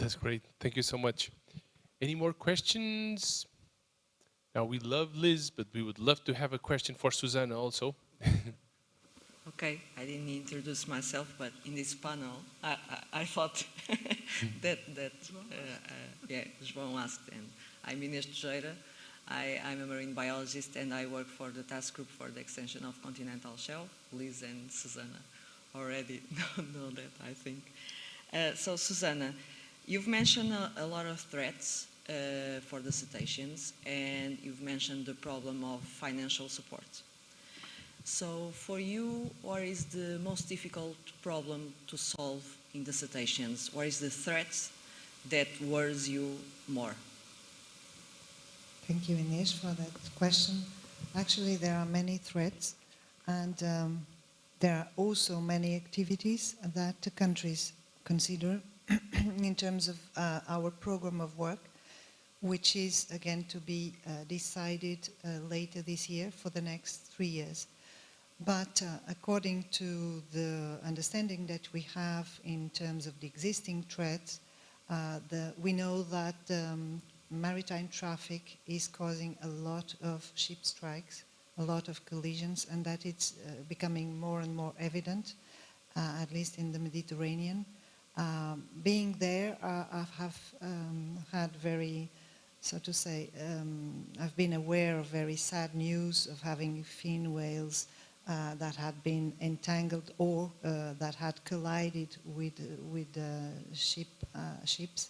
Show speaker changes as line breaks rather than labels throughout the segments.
That's great. Thank you so much. Any more questions? Now, we love Liz, but we would love to have a question for Susana also.
Okay, I didn't introduce myself, but in this panel, I thought that yeah, João asked, and I'm Ines Tojeira. I'm a marine biologist, and I work for the task group for the extension of continental shelf. Liz and Susana already know that, I think. So, Susana, you've mentioned a lot of threats for the cetaceans, and you've mentioned the problem of financial support. So for you, what is the most difficult problem to solve in the cetaceans? What is the threat that worries you more?
Thank you, Ines, for that question. Actually, there are many threats, and there are also many activities that the countries consider in terms of our program of work, which is again to be decided later this year for the next 3 years. But according to the understanding that we have in terms of the existing threats, we know that maritime traffic is causing a lot of ship strikes, a lot of collisions, and that it's becoming more and more evident, at least in the Mediterranean. Being there, I have had very, so to say, I've been aware of very sad news of having fin whales that had been entangled or that had collided with ships,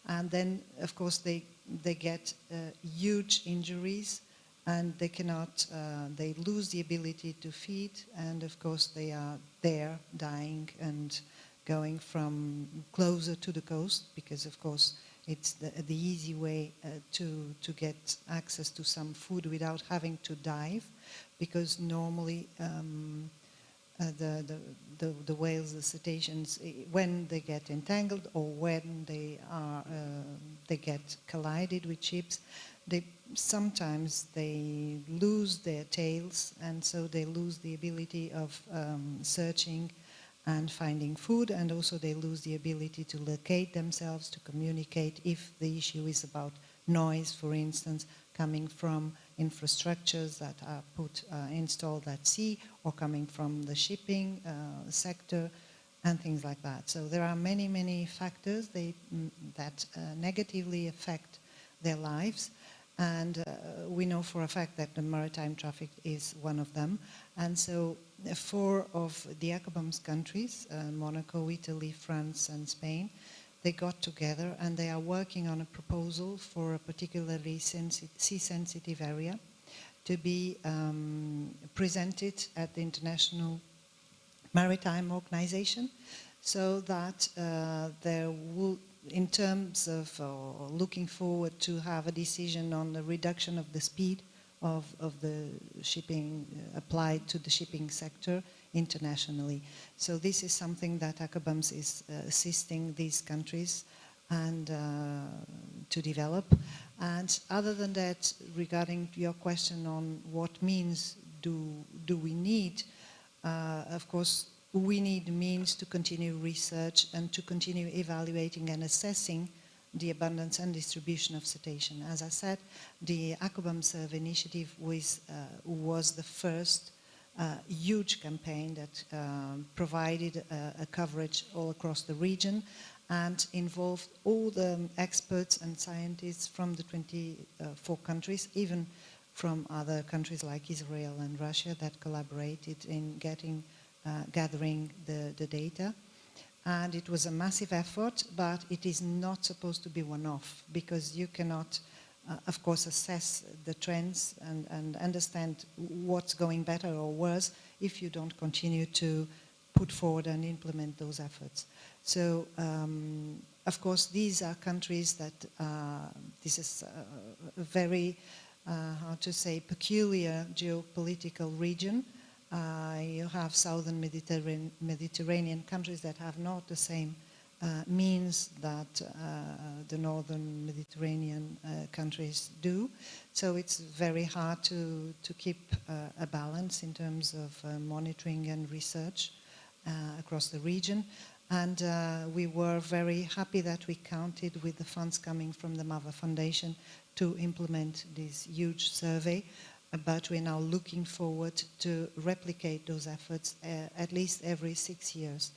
and then of course they get huge injuries, and they cannot, they lose the ability to feed, and of course they are there dying and going from closer to the coast, because of course it's the easy way to get access to some food without having to dive, because normally the whales, the cetaceans, when they get entangled or when they get collided with ships, sometimes they lose their tails, and so they lose the ability of searching and finding food, and also they lose the ability to locate themselves, to communicate if the issue is about noise, for instance, coming from infrastructures that are installed at sea, or coming from the shipping sector, and things like that. So there are many, many factors that negatively affect their lives. And we know for a fact that the maritime traffic is one of them. And so 4 of the ACOBAMS countries, Monaco, Italy, France, and Spain, they got together and they are working on a proposal for a particularly sea-sensitive area to be presented at the International Maritime Organization, so that there will, in terms of looking forward to have a decision on the reduction of the speed of the shipping applied to the shipping sector internationally. So this is something that ACOBAMS is assisting these countries and to develop. And other than that, regarding your question on what means do we need, of course, we need means to continue research and to continue evaluating and assessing the abundance and distribution of cetacean. As I said, the ACOBAMS initiative was the first huge campaign that provided a coverage all across the region and involved all the experts and scientists from the 24 countries, even from other countries like Israel and Russia that collaborated in gathering the data. And it was a massive effort, but it is not supposed to be one-off, because you cannot, of course, assess the trends and understand what's going better or worse if you don't continue to put forward and implement those efforts. So, of course, these are countries that, this is a very, how to say, peculiar geopolitical region. You have southern Mediterranean countries that have not the same means that the northern Mediterranean countries do. So it's very hard to keep a balance in terms of monitoring and research across the region. And we were very happy that we counted with the funds coming from the MAVA Foundation to implement this huge survey. But we're now looking forward to replicate those efforts at least every 6 years,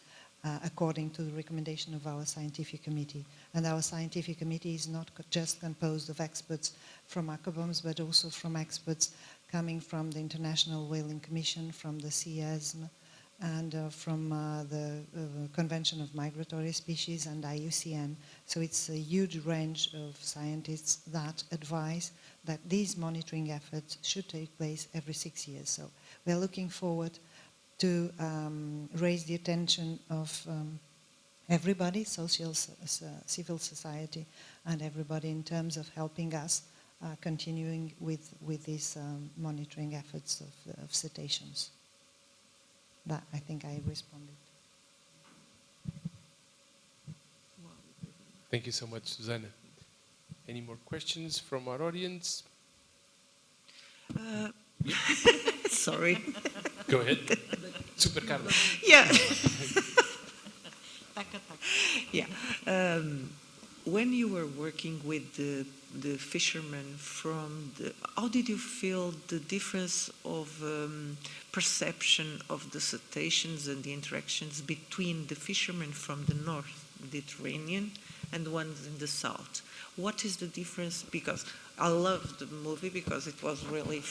according to the recommendation of our scientific committee. And our scientific committee is not just composed of experts from ACOBOMS, but also from experts coming from the International Whaling Commission, from the CIESM, and from the Convention of Migratory Species and IUCN. So it's a huge range of scientists that advise that these monitoring efforts should take place every 6 years. So we're looking forward to raise the attention of everybody, civil society, and everybody in terms of helping us continuing with these monitoring efforts of cetaceans. That, I think I responded.
Thank you so much, Susana. Any more questions from our audience?
Sorry.
Go ahead. Super Carla.
Yeah. Yeah. When you were working with the fishermen how did you feel the difference of perception of the cetaceans and the interactions between the fishermen from the North Mediterranean and the ones in the South? What is the difference? Because I loved the movie because it was really,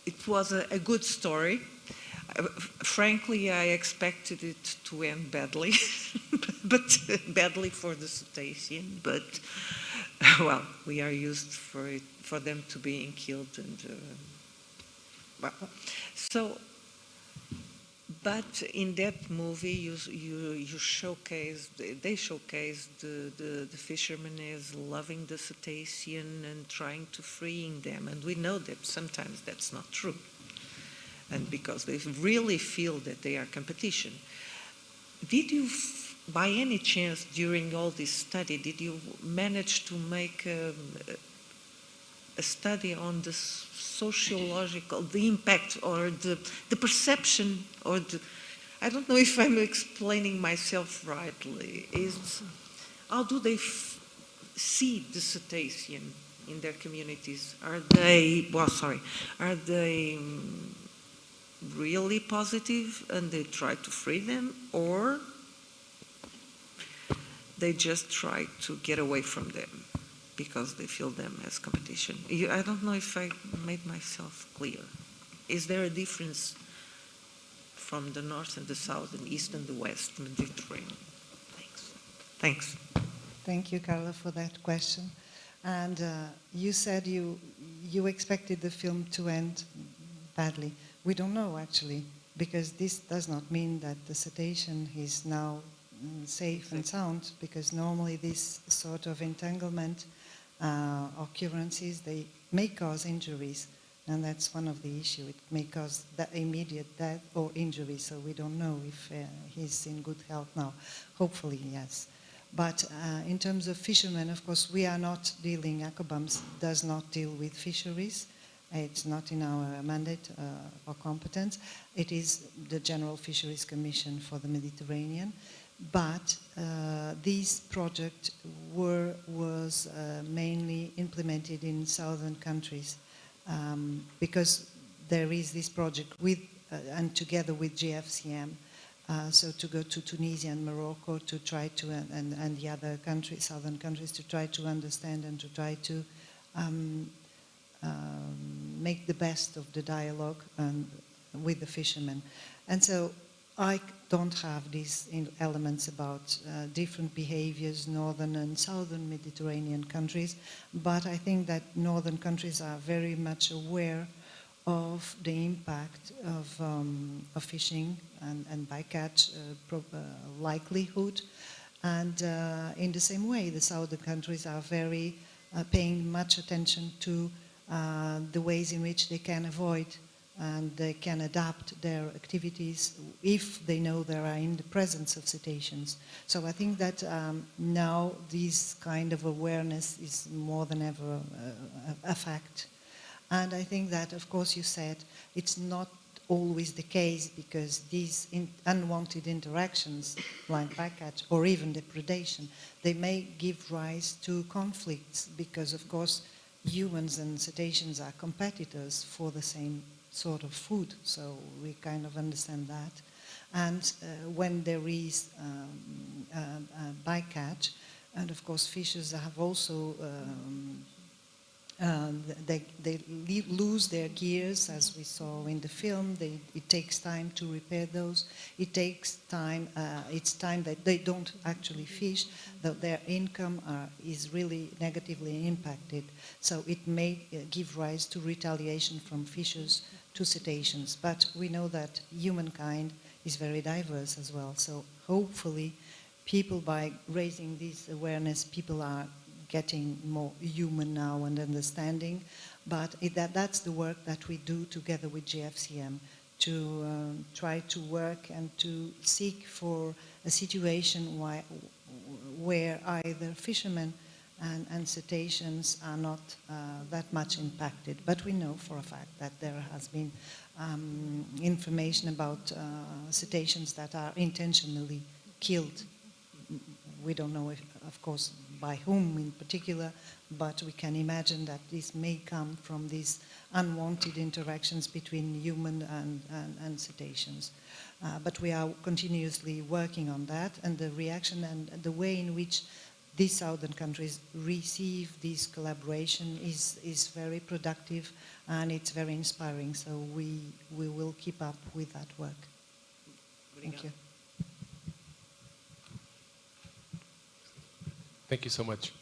it was a good story. Frankly, I expected it to end badly, but badly for the cetacean. But well, we are used for them to being killed, and well. So, but in that movie, they showcased the fishermen as loving the cetacean and trying to freeing them, and we know that sometimes that's not true. And because they really feel that they are competition. Did you, by any chance, during all this study, did you manage to make a study on the sociological, the impact or the perception or I don't know if I'm explaining myself rightly, is how do they see the cetacean in their communities? Are they really positive and they try to free them, or they just try to get away from them because they feel them as competition? I don't know if I made myself clear. Is there a difference from the North and the South and East and the West Mediterranean? Thanks.
Thank you, Carla, for that question. And you said you expected the film to end badly. We don't know, actually, because this does not mean that the cetacean is now safe and sound, because normally this sort of entanglement occurrences, they may cause injuries, and that's one of the issues. It may cause that immediate death or injury, so we don't know if he's in good health now. Hopefully, yes. But in terms of fishermen, of course, we are not dealing, ACOBOMS does not deal with fisheries. It's not in our mandate or competence. It is the General Fisheries Commission for the Mediterranean. But this project was mainly implemented in southern countries because there is this project with and together with GFCM. So to go to Tunisia and Morocco to try to, and the other countries, southern countries, to try to understand and to try to make the best of the dialogue with the fishermen. And so I don't have these elements about different behaviors, northern and southern Mediterranean countries, but I think that northern countries are very much aware of the impact of fishing and bycatch likelihood. And in the same way, the southern countries are very paying much attention to the ways in which they can avoid and they can adapt their activities if they know they are in the presence of cetaceans. So I think that now this kind of awareness is more than ever a fact. And I think that, of course, you said it's not always the case, because these unwanted interactions, like bycatch or even depredation, they may give rise to conflicts, because of course humans and cetaceans are competitors for the same sort of food, so we kind of understand that. And when there is bycatch, and of course fishes have also they lose their gears, as we saw in the film. It takes time to repair those. It takes time. It's time that they don't actually fish, that their income is really negatively impacted. So it may give rise to retaliation from fishers to cetaceans. But we know that humankind is very diverse as well. So hopefully, people, by raising this awareness, people are getting more human now and understanding, but that's the work that we do together with GFCM, to try to work and to seek for a situation where either fishermen and cetaceans are not that much impacted. But we know for a fact that there has been information about cetaceans that are intentionally killed. We don't know, if, of course, by whom in particular, but we can imagine that this may come from these unwanted interactions between human and cetaceans. But we are continuously working on that, and the reaction and the way in which these southern countries receive this collaboration is very productive, and it's very inspiring. So we will keep up with that work. Thank you.
Thank you so much.